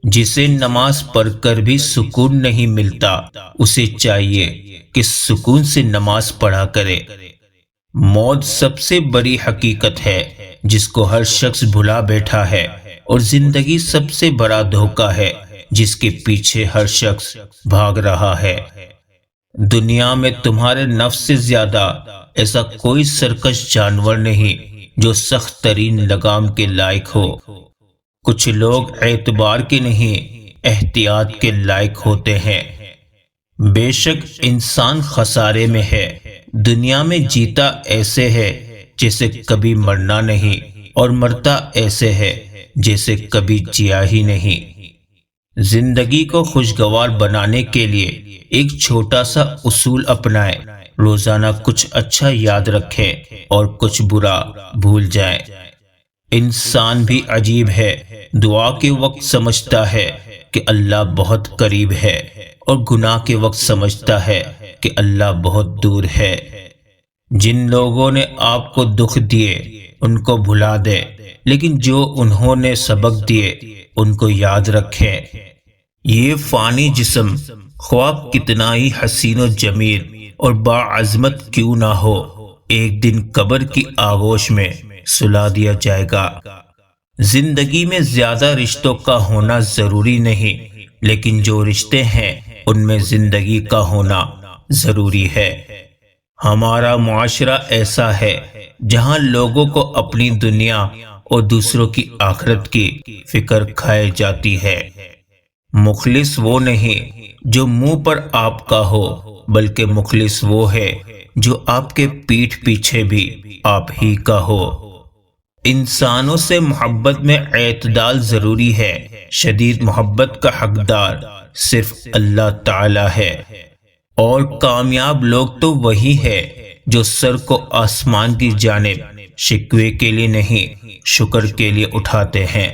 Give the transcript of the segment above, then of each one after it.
جسے نماز پڑھ کر بھی سکون نہیں ملتا، اسے چاہیے کہ سکون سے نماز پڑھا کرے۔ موت سب سے بڑی حقیقت ہے جس کو ہر شخص بھلا بیٹھا ہے، اور زندگی سب سے بڑا دھوکہ ہے جس کے پیچھے ہر شخص بھاگ رہا ہے۔ دنیا میں تمہارے نفس سے زیادہ ایسا کوئی سرکش جانور نہیں جو سخت ترین لگام کے لائق ہو۔ کچھ لوگ اعتبار کے نہیں، احتیاط کے لائق ہوتے ہیں۔ بے شک انسان خسارے میں ہے۔ دنیا میں جیتا ایسے ہے جیسے کبھی مرنا نہیں، اور مرتا ایسے ہے جیسے کبھی جیا ہی نہیں۔ زندگی کو خوشگوار بنانے کے لیے ایک چھوٹا سا اصول اپنائیں: روزانہ کچھ اچھا یاد رکھیں اور کچھ برا بھول جائیں۔ انسان بھی عجیب ہے، دعا کے وقت سمجھتا ہے کہ اللہ بہت قریب ہے، اور گناہ کے وقت سمجھتا ہے کہ اللہ بہت دور ہے۔ جن لوگوں نے آپ کو دکھ دیے ان کو بھلا دے، لیکن جو انہوں نے سبق دیے ان کو یاد رکھیں۔ یہ فانی جسم خواہ کتنا ہی حسین و جمیل اور باعظمت کیوں نہ ہو، ایک دن قبر کی آغوش میں سلا دیا جائے گا۔ زندگی میں زیادہ رشتوں کا ہونا ضروری نہیں، لیکن جو رشتے ہیں ان میں زندگی کا ہونا ضروری ہے۔ ہمارا معاشرہ ایسا ہے جہاں لوگوں کو اپنی دنیا اور دوسروں کی آخرت کی فکر کھائے جاتی ہے۔ مخلص وہ نہیں جو منہ پر آپ کا ہو، بلکہ مخلص وہ ہے جو آپ کے پیٹھ پیچھے بھی آپ ہی کا ہو۔ انسانوں سے محبت میں اعتدال ضروری ہے۔ شدید محبت کا حقدار صرف اللہ تعالی ہے، اور کامیاب لوگ تو وہی ہے جو سر کو آسمان کی جانب شکوے کے لیے نہیں، شکر کے لیے اٹھاتے ہیں۔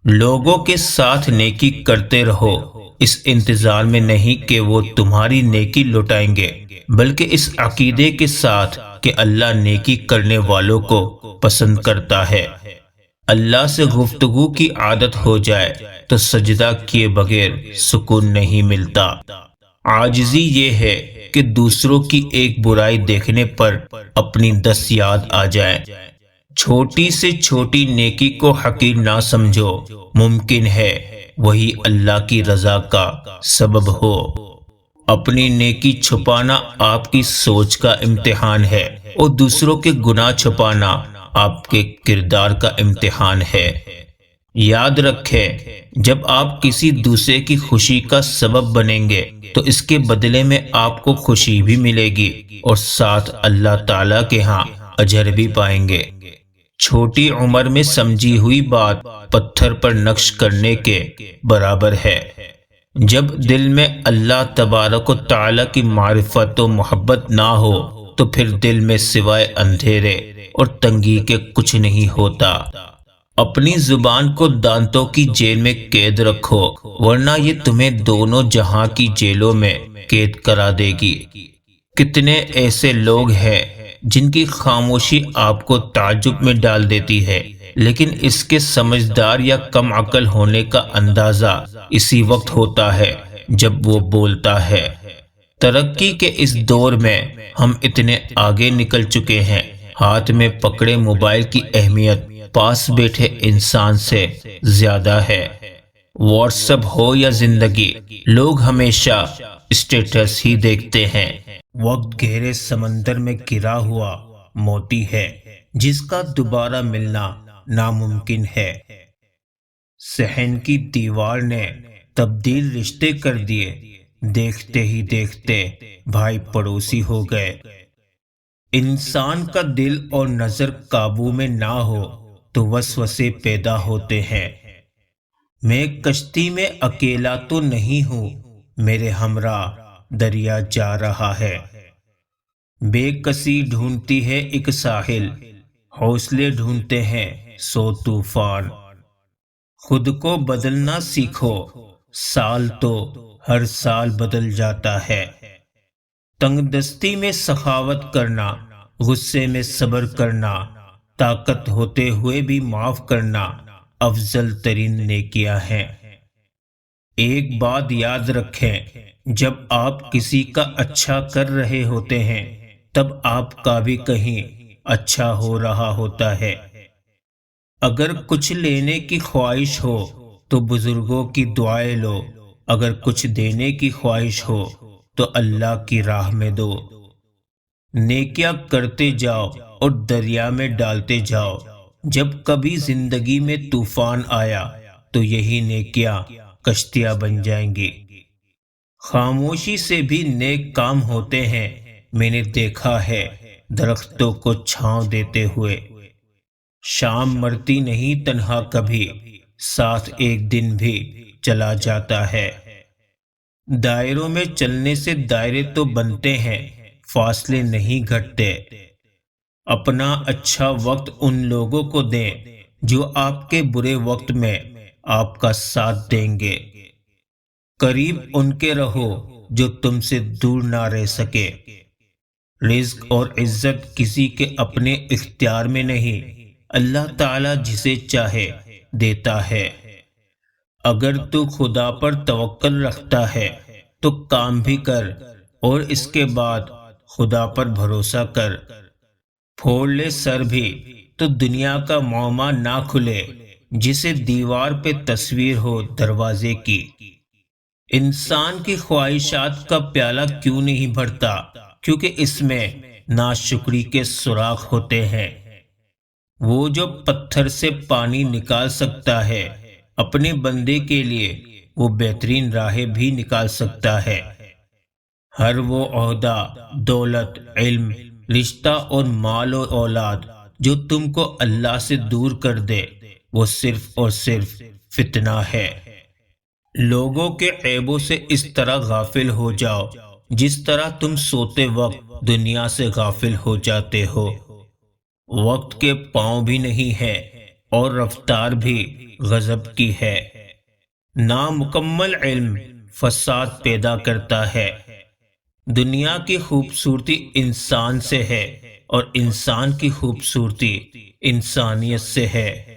لوگوں کے ساتھ نیکی کرتے رہو، اس انتظار میں نہیں کہ وہ تمہاری نیکی لوٹائیں گے، بلکہ اس عقیدے کے ساتھ کہ اللہ نیکی کرنے والوں کو پسند کرتا ہے۔ اللہ سے گفتگو کی عادت ہو جائے تو سجدہ کیے بغیر سکون نہیں ملتا۔ عاجزی یہ ہے کہ دوسروں کی ایک برائی دیکھنے پر اپنی 10 یاد آ جائیں۔ چھوٹی سے چھوٹی نیکی کو حقیر نہ سمجھو، ممکن ہے وہی اللہ کی رضا کا سبب ہو۔ اپنی نیکی چھپانا آپ کی سوچ کا امتحان ہے، اور دوسروں کے گناہ چھپانا آپ کے کردار کا امتحان ہے۔ یاد رکھیں، جب آپ کسی دوسرے کی خوشی کا سبب بنیں گے تو اس کے بدلے میں آپ کو خوشی بھی ملے گی، اور ساتھ اللہ تعالیٰ کے ہاں اجر بھی پائیں گے۔ چھوٹی عمر میں سمجھی ہوئی بات پتھر پر نقش کرنے کے برابر ہے۔ جب دل میں اللہ تبارک و تعالیٰ کی معرفت و محبت نہ ہو تو پھر دل میں سوائے اندھیرے اور تنگی کے کچھ نہیں ہوتا۔ اپنی زبان کو دانتوں کی جیل میں قید رکھو، ورنہ یہ تمہیں دونوں جہاں کی جیلوں میں قید کرا دے گی۔ کتنے ایسے لوگ ہیں جن کی خاموشی آپ کو تعجب میں ڈال دیتی ہے، لیکن اس کے سمجھدار یا کم عقل ہونے کا اندازہ اسی وقت ہوتا ہے جب وہ بولتا ہے۔ ترقی کے اس دور میں ہم اتنے آگے نکل چکے ہیں، ہاتھ میں پکڑے موبائل کی اہمیت پاس بیٹھے انسان سے زیادہ ہے۔ واٹس ایپ ہو یا زندگی، لوگ ہمیشہ اسٹیٹس ہی دیکھتے ہیں۔ وقت گہرے سمندر میں گرا ہوا موتی ہے جس کا دوبارہ ملنا ناممکن ہے۔ صحن کی دیوار نے تبدیل رشتے کر دیے، دیکھتے ہی دیکھتے بھائی پڑوسی ہو گئے۔ انسان کا دل اور نظر قابو میں نہ ہو تو وسوسے پیدا ہوتے ہیں۔ میں کشتی میں اکیلا تو نہیں ہوں، میرے ہمراہ دریا جا رہا ہے۔ بے کسی ڈھونڈتی ہے ایک ساحل، حوصلے ڈھونڈتے ہیں 100 طوفان۔ خود کو بدلنا سیکھو، سال تو ہر سال بدل جاتا ہے۔ تنگ دستی میں سخاوت کرنا، غصے میں صبر کرنا، طاقت ہوتے ہوئے بھی معاف کرنا افضل ترین نیکیاں ہیں۔ ایک بات یاد رکھیں، جب آپ کسی کا اچھا کر رہے ہوتے ہیں تب آپ کا بھی کہیں اچھا ہو رہا ہوتا ہے۔ اگر کچھ لینے کی خواہش ہو تو بزرگوں کی دعائیں لو، اگر کچھ دینے کی خواہش ہو تو اللہ کی راہ میں دو۔ نیکیاں کرتے جاؤ اور دریا میں ڈالتے جاؤ۔ جب کبھی زندگی میں طوفان آیا تو یہی نیکیاں کشتیاں بن جائیں گی۔ خاموشی سے بھی نیک کام ہوتے ہیں، میں نے دیکھا ہے درختوں کو چھاؤں دیتے ہوئے۔ شام مرتی نہیں تنہا کبھی، ساتھ ایک دن بھی چلا جاتا ہے۔ دائروں میں چلنے سے دائرے تو بنتے ہیں، فاصلے نہیں گھٹتے۔ اپنا اچھا وقت ان لوگوں کو دیں جو آپ کے برے وقت میں آپ کا ساتھ دیں گے۔ قریب ان کے رہو جو تم سے دور نہ رہ سکے۔ رزق اور عزت کسی کے اپنے اختیار میں نہیں، اللہ تعالی جسے چاہے دیتا ہے۔ اگر تو خدا پر توکل رکھتا ہے تو کام بھی کر اور اس کے بعد خدا پر بھروسہ کر۔ پھوڑ لے سر بھی تو دنیا کا معمہ نہ کھلے، جسے دیوار پہ تصویر ہو دروازے کی۔ انسان کی خواہشات کا پیالہ کیوں نہیں بھرتا؟ کیونکہ اس میں ناشکری کے سوراخ ہوتے ہیں۔ وہ جو پتھر سے پانی نکال سکتا ہے، اپنے بندے کے لیے وہ بہترین راہیں بھی نکال سکتا ہے۔ ہر وہ عہدہ، دولت، علم، رشتہ اور مال و اولاد جو تم کو اللہ سے دور کر دے، وہ صرف اور صرف فتنہ ہے۔ لوگوں کے عیبوں سے اس طرح غافل ہو جاؤ جس طرح تم سوتے وقت دنیا سے غافل ہو جاتے ہو۔ وقت کے پاؤں بھی نہیں ہے اور رفتار بھی غضب کی ہے۔ نامکمل علم فساد پیدا کرتا ہے۔ دنیا کی خوبصورتی انسان سے ہے اور انسان کی خوبصورتی انسانیت سے ہے۔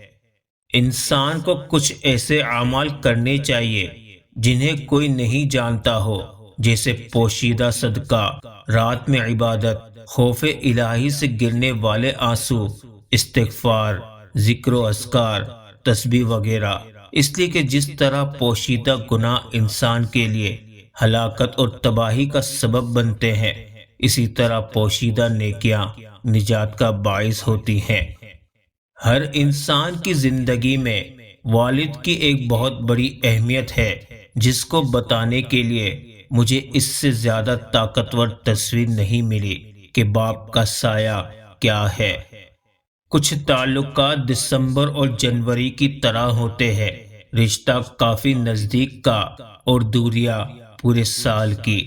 انسان کو کچھ ایسے اعمال کرنے چاہیے جنہیں کوئی نہیں جانتا ہو، جیسے پوشیدہ صدقہ، رات میں عبادت، خوف الہی سے گرنے والے آنسو، استغفار، ذکر و اذکار، تسبیح وغیرہ۔ اس لیے کہ جس طرح پوشیدہ گناہ انسان کے لیے ہلاکت اور تباہی کا سبب بنتے ہیں، اسی طرح پوشیدہ نیکیاں نجات کا باعث ہوتی ہیں۔ ہر انسان کی زندگی میں والد کی ایک بہت بڑی اہمیت ہے، جس کو بتانے کے لیے مجھے اس سے زیادہ طاقتور تصویر نہیں ملی کہ باپ کا سایہ کیا ہے۔ کچھ تعلقات دسمبر اور جنوری کی طرح ہوتے ہیں، رشتہ کافی نزدیک کا اور دوریاں پورے سال کی۔